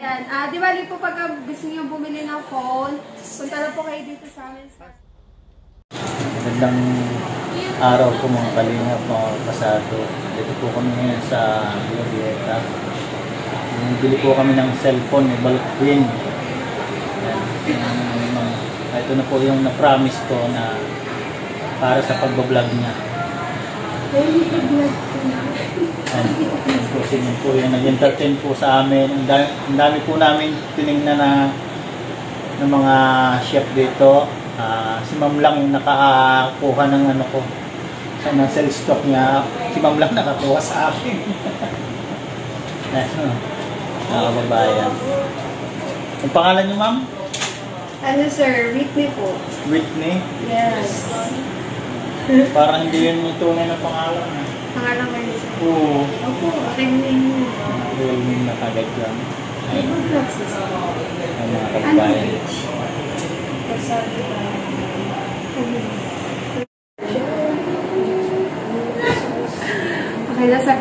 Yan. Di bali po pag gusto niyo bumili ng phone, punta na po kayo dito sa amin. Magandang araw po mga kalingap, mga pasado. Dito po kami ngayon sa Glorieta. Bili po kami ng cellphone ni Balot Queen. Ito na po yung na-promise ko na para sa pagbablog niya. Yun po yung nag-entertain po sa amin. Ang dami po namin tinignan na ng mga chef dito. Si Ma'am lang yung nakakuha ng ano ko sa sell stock niya. Si Ma'am lang nakakuha sa akin. Mga kababayan. Ang pangalan niyo, Ma'am? Ano sir? Whitney po. Whitney? Yes. Parang hindi yun yung tunay na pangalan. Pangalan kayo sir? Oo. Opo, aking name mo. Real name na kagad lang. Ay, good luck sir. Ang mga kababayan. Okay na sir.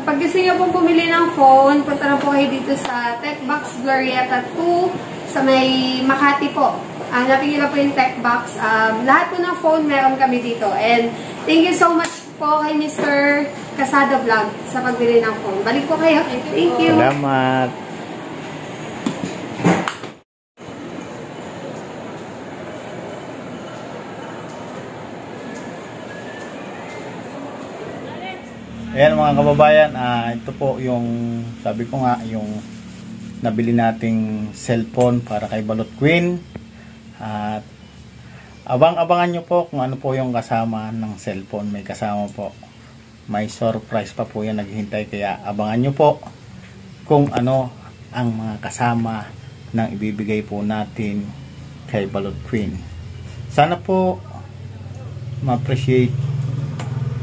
Pag gusto niyo pong bumili ng phone, punta na po kayo dito sa TechBox Glorieta 2 sa may Makati po. Hanapin niyo na po yung TechBox. Lahat po ng phone meron kami dito. And thank you so much po kay Mr. Casado Vlog sa pagbili ng phone. Balik po kayo. Thank you. Salamat. Ayan mga kababayan, ito po yung sabi ko nga yung nabili nating cellphone para kay Balot Queen. At abang-abangan nyo po kung ano po yung kasama ng cellphone. May kasama po, may surprise pa po yan naghihintay, kaya abangan nyo po kung ano ang mga kasama ng ibibigay po natin kay Balot Queen. Sana po ma-appreciate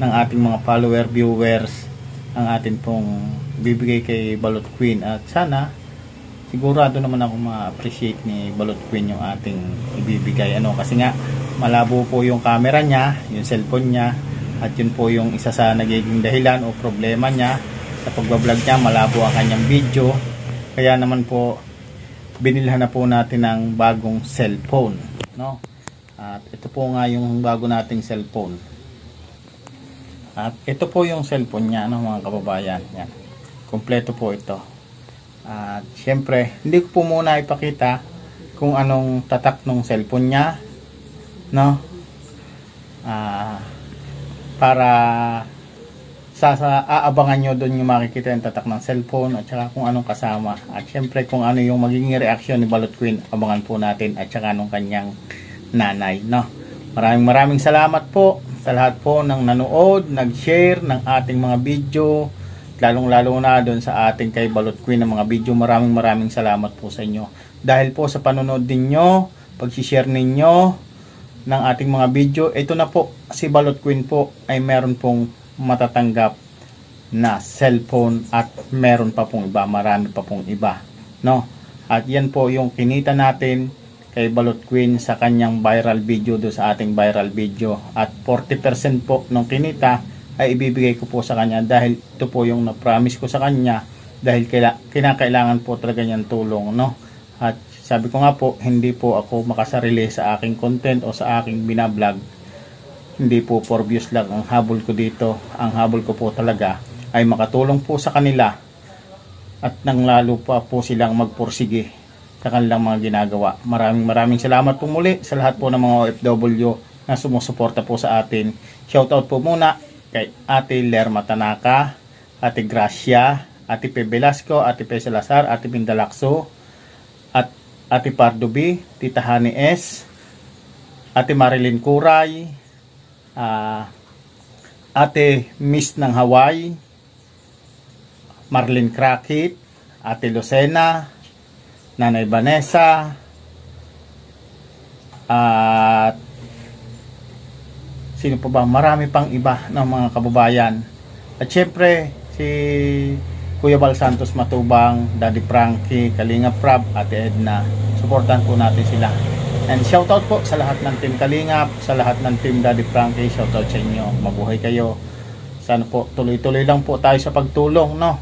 ng ating mga follower, viewers ang atin pong bibigay kay Balot Queen, at sana sigurado naman ako ma-appreciate ni Balot Queen yung ating ibibigay. Kasi nga malabo po yung camera niya, yung cellphone niya, at yun po yung isa sa nagiging dahilan o problema niya sa pagbablog niya. Malabo ang kanyang video, kaya naman po binilhan na po natin ng bagong cellphone, no? At ito po nga yung bago nating cellphone. At ito po yung cellphone niya, mga kababayan. Yan. Kompleto po ito. At syempre, hindi ko po muna ipakita kung anong tatak ng cellphone niya, no? Para aabangan nyo doon yung makikita yung tatak ng cellphone at saka kung anong kasama. At syempre, kung ano yung magiging reaksyon ni Balot Queen, abangan po natin, at saka anong kanyang nanay, no? Maraming salamat po sa lahat po ng nanood, nag-share ng ating mga video, lalong-lalo na doon sa ating kay Balot Queen ng mga video. Maraming salamat po sa inyo. Dahil po sa panonood ninyo, pag-share ninyo ng ating mga video, ito na po, si Balot Queen po ay meron pong matatanggap na cellphone, at meron pa pong iba, marami pa pong iba, no? At yan po yung kinita natin kay Balot Queen sa kanyang viral video, do sa ating viral video, at 40% po ng kinita ay ibibigay ko po sa kanya, dahil ito po yung na-promise ko sa kanya, dahil kinakailangan po talaga niyang tulong, no? At sabi ko nga po, hindi po ako makasarili sa aking content o sa aking binablog. Hindi po for views lang ang habol ko dito. Ang habol ko po talaga ay makatulong po sa kanila, at nang lalo pa po silang magpursige sa kanilang mga ginagawa. Maraming salamat po muli sa lahat po ng mga OFW na sumusuporta po sa atin. Shoutout po muna kay Ate Lerma Tanaka, Ate Gracia, Ate Pe Velasco, Ate Pe Salazar, Ate Pindalakso, at Ate Pardo B, Tita Hani S, Ate Marilyn Kuray, Ate Miss ng Hawaii, Marlene Krakit, Ate Lucena, Nanay Vanessa, at sino pa ba? Marami pang iba ng mga kababayan. At syempre si Kuya Bal Santos Matubang, Daddy Frankie, Kalinga Prab, Ate Edna. Suportahan po natin sila. And shoutout po sa lahat ng Team Kalingap, sa lahat ng Team Daddy Frankie. Shoutout sa inyo. Mabuhay kayo. Sana po tuloy-tuloy lang po tayo sa pagtulong, no?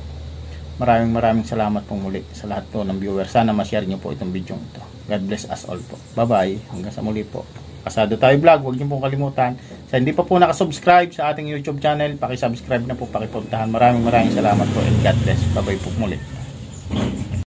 Maraming salamat po muli sa lahat po ng viewers. Sana ma-share nyo po itong video ito. God bless us all po. Bye-bye. Hanggang sa muli po. Kasado Tayo Vlog. Huwag niyo pong kalimutan. Sa hindi pa po nakasubscribe sa ating YouTube channel, paki-subscribe na po, pakipuntahan. Maraming salamat po and God bless. Bye-bye po muli.